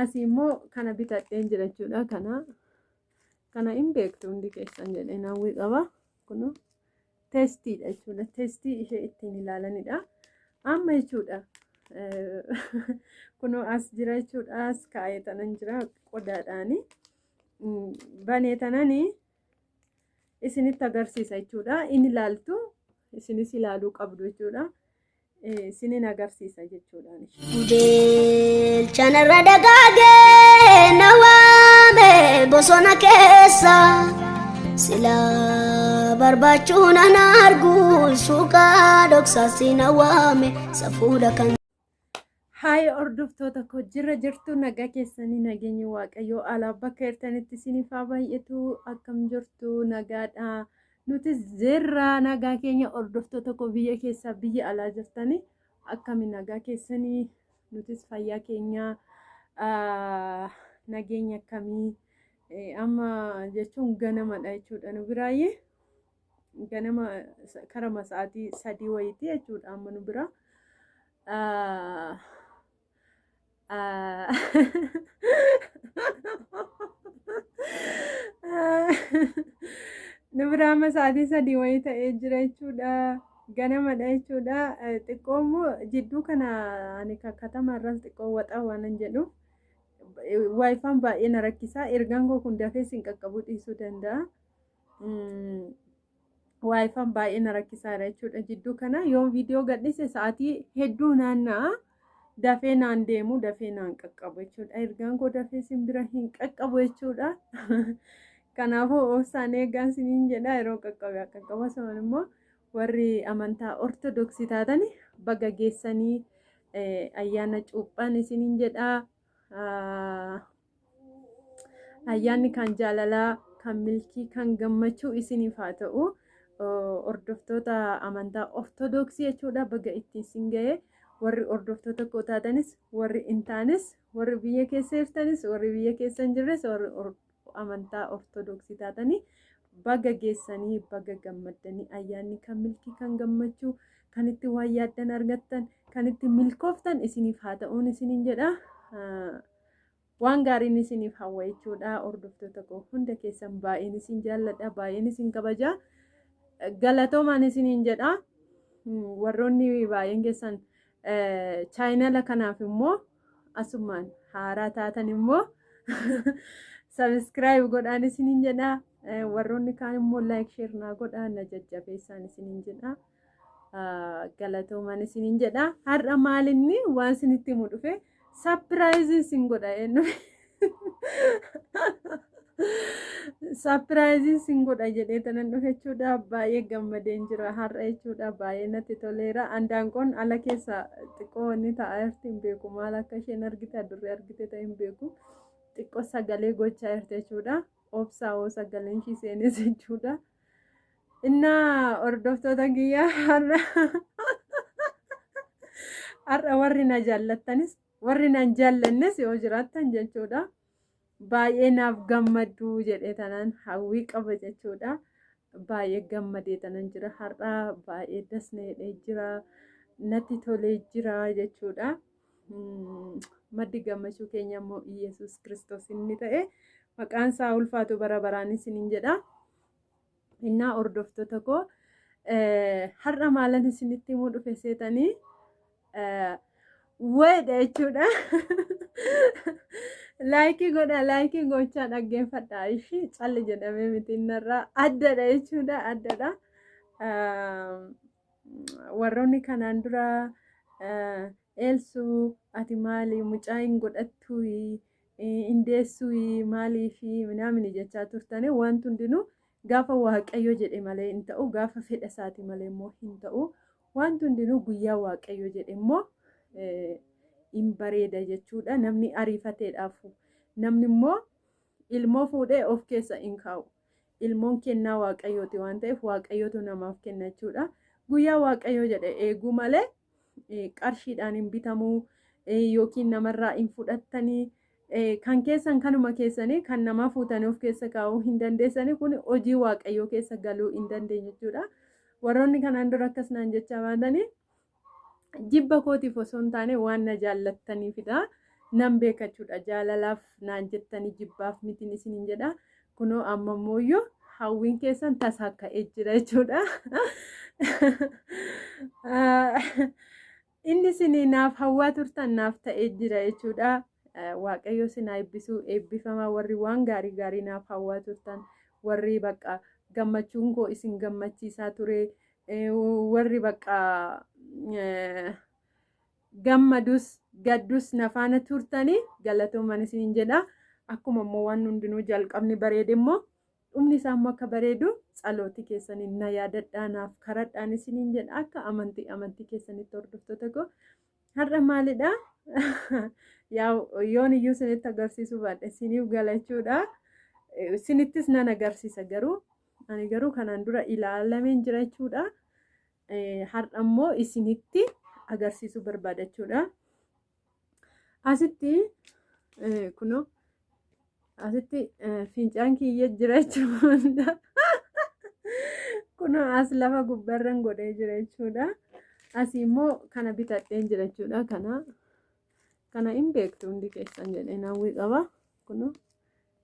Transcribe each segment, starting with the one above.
asii immoo kana bitadheen jira jechuudha. Kana hin beektu hundi keessan jedhee hawwii qaba. Kun teestiidha jechuudha. Teestii ishee ittiin ilaalanidha. Amma jechuudha. Kun as jira jechuudha. As kaa'ee tanan jira qodaadhaani. Banee tananii isinitti agarsiisa jechuudha. Inni ilaaltu isinis ilaaluu qabdu jechuudha. Isinin agarsiisa jechuudha. Chanarra dagaagee nawaame bosona keessa sila barbaachuun ana argu suuqa dhoksaasi nawaame safuudha kan. Haay hordoftoota koo jirtu nagaa keessanii nageenyi waaqayyoo alaa bakka jirtanitti isiniif haa baay'atu. Akkam jirtu nagaadha. Nuti zerra nagaa keenya hordoftoota koo biyya keessaa biyya alaa jirtanii akkamiin nagaa keessanii nutis fayyaa keenya nageenya akkamii amma jechuun ganamadha jechuudha. Nu biraayyee ganama karama sa'aatii 3 wayitii jechuudha amma nu bira. Nu bira amma sa'aatii 3 wayii ta'ee jira jechuudha. Ganamadha jechuudha. Xiqqoo jidduu kana ani katama irras xiqqoo waxaa waan jedhu waayifaan baay'ee na rakkisaa. Ergaan koo kun dafee sin qaqqabuu dhiisuu danda'a. Waayifaan baay'ee na rakkisaa jechuudha. Jidduu kana yoo viidiyoo gadhiise sa'aatii hedduu naanna'a. Dafee naan deemu dafee naan qaqqabu jechuudha. Ergaan koo dafee sin bira hin qaqqabu jechuudha. Kanaafuu obsaan eegaan siniin jedha yeroo qaqqaba saman immoo warri amantaa ortodoksii taatan baga geessanii ayyaana cuuphaan isiniin jedha. Ayyaanni kan jaalalaa kan milkii kan gammachuu isiniif haa ta'u. Hordoftoota amantaa ortodoksii jechuudha. Baga ittiin sin ga'e warri hordoftoota koo taatanis warri hin taanes warri biyya keessa jirtanis warri biyya keessa hin jirres warri amantaa ortodoksii taatanii baga geessanii baga gammaddanii ayyaanni kan milkii kan gammachuu kan itti waan yaaddan argattan kan itti milkooftan isiniif haa ta'uun isiniin jedha. Waan gaariin isiniif hawwa jechuudha. Hordoftoota koo hunda keessan baay'een isin jaalladha, baay'een isin kabaja. Galatoomaan isiniin jedha. Warroonni baay'een keessan chaayinala kanaaf immoo asumaan haaraa taatan immoo subscribe godhaan isiniin jedha. Warroonni kaan immoo like share naa godhaa na jajjabeessaan isiniin jedha. Galatoomaan isiniin jedha. Har'a maalinni waan isinitti himu dhufe surprise isin godha eenyu. Surprise isin godha jedhee tanan dhufe jechuudha. Baay'ee gammadeen jira har'a jechuudha. Baay'ee natti toleera. Andaanqoon ala keessa xiqqoo inni taa'aa jirti hin beeku. Maal akka isheen argite adurree argite ta'e hin beeku. Xiqqoo sagalee gochaa jirti jechuudha. Obsaa hoo sagaleen ishii seenes jechuudha. Innaa hordoftoota kiyyaa har'a warri na jaallattanis warri na jaallannes yoo jiraattan jechuudha. Baay'ee naaf gammaddu jedhee tanan hawwii qaba jechuudha. Baay'ee gammadee tanan jira har'a baay'ee dasneedhee jira natti tolee jira jechuudha. Maddi gammachuu keenya immoo Iyesuus Kiristoos inni ta'e maqaan isaa ulfaatu bara baraan isiniin jedha. Innaa hordoftoota koo har'a maalan isinitti himuu dhufe seetanii wayiidha jechuudha. Laayikii godha laayikii gochaa dhaggeeffadha ishii calli jedhamee miti innarraa addadha jechuudha addadha. Warroonni kanaan dura Elsuu ati maali mucaa hin godhattu indeessuu maalii fi minaamini jechaa turtanii wanti hundinuu gaafa waaqayyo jedhe malee hin ta'u gaafa fedha isaati malee immoo hin ta'u wanti hundinuu guyyaa waaqayyo jedhe immoo hin bareeda jechuudha. Namni ariifateedhaaf namni immoo ilmoo fuudhee of keessa hin kaa'u. Ilmoon kennaa waaqayyooti waan ta'eef waaqayyotu namaaf kenna jechuudha. Guyyaa waaqayyo jedhe eeguu malee qarshiidhaan hin bitamuu yookiin namarraa hin fudhattanii kan keessan kanuma keessanii kan namaa fuutanii of keessa kaa'uu hin dandeessanii kun hojii waaqayyoo keessa galuu hin dandeenye jechuudha. Warroonni kanaan dura akkas naan jechaa baatanii jibba kootiif osoo hin taane waan na jaallattaniifidha. nan beeka jechuudha. Jaalalaaf naan jettanii jibbaaf mitiin isiniin jedha. Kunoo amma immoo hawwiin keessan tasaa ka'ee jira jechuudha. Inni isinii naaf hawwaa turtan naaf ta'ee jira jechuudha. Waaqayyo isin haa eebbisu, eebbifamaa warri waan gaarii gaarii naaf hawwaa turtan, warri bakka gammachuun koo isin gammachiisaa ture, warri bakka gammadus gaddus nafaana turtanii galatoomaa isiniin jedha. Akkuma immoo waan hundinuu jalqabni bareede immoo dhumni isaa immoo akka bareedu tsalooti keessaniin na yaadadhaa naaf kadhadhaan isiniin jedha. Akka amantii keessanitti hordoftoota koo har'a maalidha? Yoon iyyuu isinitti agarsiisuu baadhe isiniif galachuudha. Isinittis nan agarsiisa garuu ani garuu kanaan dura ilaalameen jira jechuudha. Har'a immoo isinitti agarsiisuu barbaadachuudha. Asitti kunoo asitti fincaan kiyya jira jechuudha. Kunoo as lafa gubbaarran godhee jira jechuudha. Asii immoo kana bitadheen jira jechuudha. Kana hin beektu hundi keessan jedhee hawwii qaba. Kunoo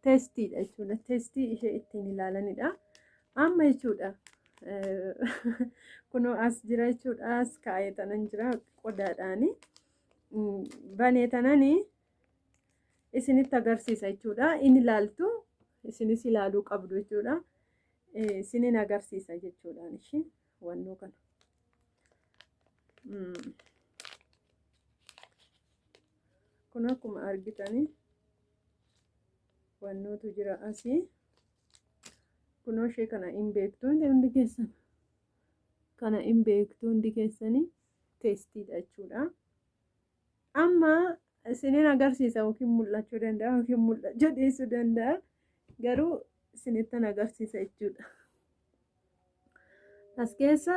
teestiidha jechuudha. Teestii ishee ittiin ilaalanidha. Amma jechuudha. Kunoo as jira jechuudha. As kaa'ee tanan jira qodaadhaani. Banee tananii isinitti agarsiisa jechuudha. Inni ilaaltu isinis ilaaluu qabdu jechuudha. Isinin agarsiisa jechuudhaan ishii wannoo kana. Kun akkuma argitanii wannootu jira asii. Kunoo ishee kana hin beektu hundi keessan. Kana hin beektu hundi keessanii teestiidha jechuudha. Amma isinin agarsiisa yookiin mul'achuu danda'a yookiin mul'achuu dhiisuu danda'a. Garuu isinittan agarsiisa jechuudha. As keessa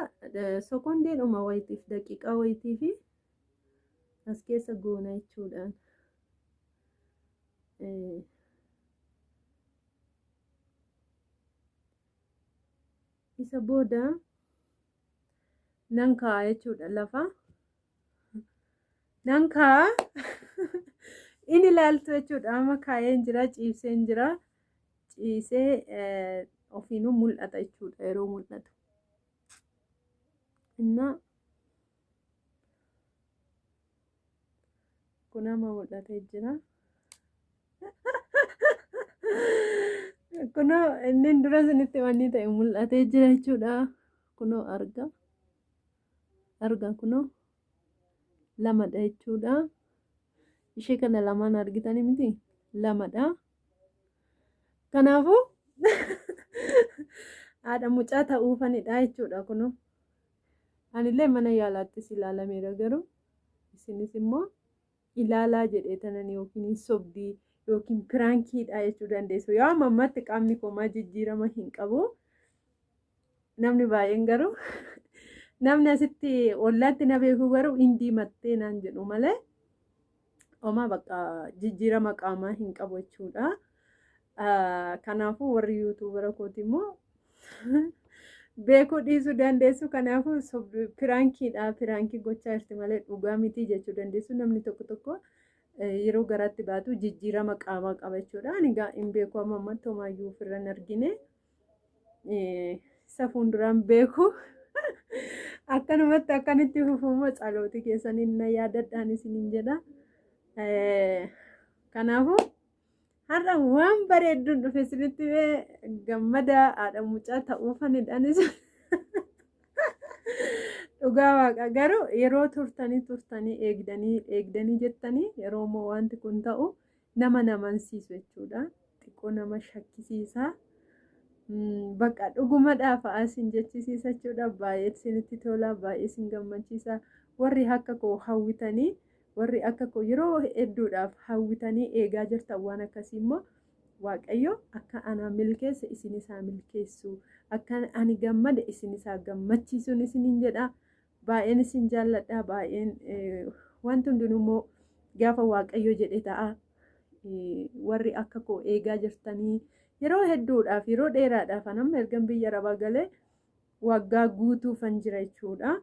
sekondeedhuma wayitiif daqiiqaa wayitii fi as keessa goona jechuudhaan. Isa booda nan kaa'a jechuudha lafa. Nan kaa'a inni ilaaltu jechuudha. Amma kaa'een jira, ciibseen jira. Ciisee ofiinuu mul'ata jechuudha yeroo mul'atu. Inna kun amma mul'atee jira. Kunoo inni dura isinitti wanni ta'e mul'atee jira jechuudha. Kunoo arga kunoo lamadha jechuudha. Ishee kana lamaan argitanii miti? Lamadha. Kanaafuu haadha mucaa ta'uufanidha jechuudha kunoo. Anillee mana yaalaattis ilaalameera garuu isinis immoo ilaalaa jedhee tanan yookiin sobdii yookiin piraankiidha jechuu dandeessu. Yoo ammatti qaamni koomaa jijjiirama hin qabu. Namni baay'een garuu namni asitti ollaatti na beeku garuu hin diimattee naan jedhu malee homaa bakka jijjiirama qaamaa hin qabu jechuudha. Kanaafuu warri yuutuubara kooti immoo beekuu dhiisuu dandeessu. Kanaafuu piraankiidha. Piraankii gochaa jirti malee dhugaa miti jechuu dandeessu. Namni tokko yeroo garaatti baatu jijjiirama qaamaa qaba jechuudha. Ani gaa hin beeku ammatti homaayyuu ofirra hin argine. Isa fuulduraan beeku. Akkanumatti akkanitti fufuuma tsalooti keessanii na yaadadhaan isiniin jedha. Kanaafuu har'a waan bareedduun dhufe isinitti gammada haadha mucaa ta'uufanidhaanis dhugaa waaqa. Garuu yeroo turtanii eegdanii jettanii yeroo immoo wanti kun ta'u nama amansiisu jechuudha. Xiqqoo nama shakkisiisa. Bakka dhugumadhaaf isin jechisiisa jechuudha. Baay'ee isinitti tola, baay'ee isin gammachiisa. Warri akka koo hawwitanii warri akka koo yeroo hedduudhaaf hawwitanii eegaa jirtan waan akkasii immoo Waaqayyo akka ana milkeesse isin isaa milkeessu, akka ani gammade isin isaa gammachiisuun isiniin jedha. Baay'een isin jaalladha. Baay'een wanti hundinuu immoo gaafa Waaqayyo jedhe ta'a. Warri akka koo eegaa jirtanii yeroo hedduudhaaf yeroo dheeraadhaaf amma ergan biyya Arabaa galee waggaa guutuufan jira jechuudha.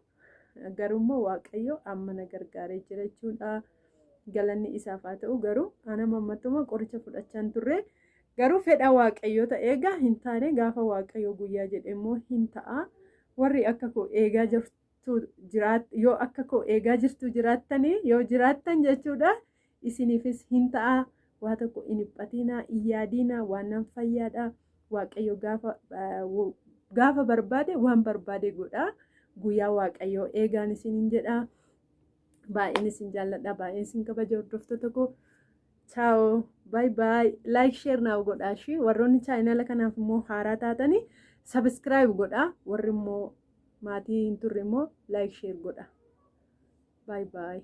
Garuu immoo Waaqayyo amma na gargaaree jira jechuudha. galanni isaaf haa ta'u. Garuu ana mammattuma qoricha fudhachaan turre garuu fedha waaqayyoo ta'ee egaa hin taane gaafa waaqayyoo guyyaa jedhe immoo hin ta'a. Warri akka koo eegaa jirtu yoo akka koo eegaa jirtu jiraattanii yoo jiraattan jechuudha isiniifis hin ta'a. Waa tokko hin dhiphatinaa hin yaadinaa waan nan fayyaadha. Waaqayyo gaafa barbaade waan barbaade godha. Guyyaa waaqayyoo eegaan isiniin jedha. Baay'een isin jaalladha. Baay'een isin kabaja hordoftoota koo. Ciao. Bye bye. Like share naaf godhaa. Warroonni chaayinaala kanaaf immoo haaraa taatanii subscribe godhaa. Warri immoo maatii hin turre immoo like share godhaa. Bye bye.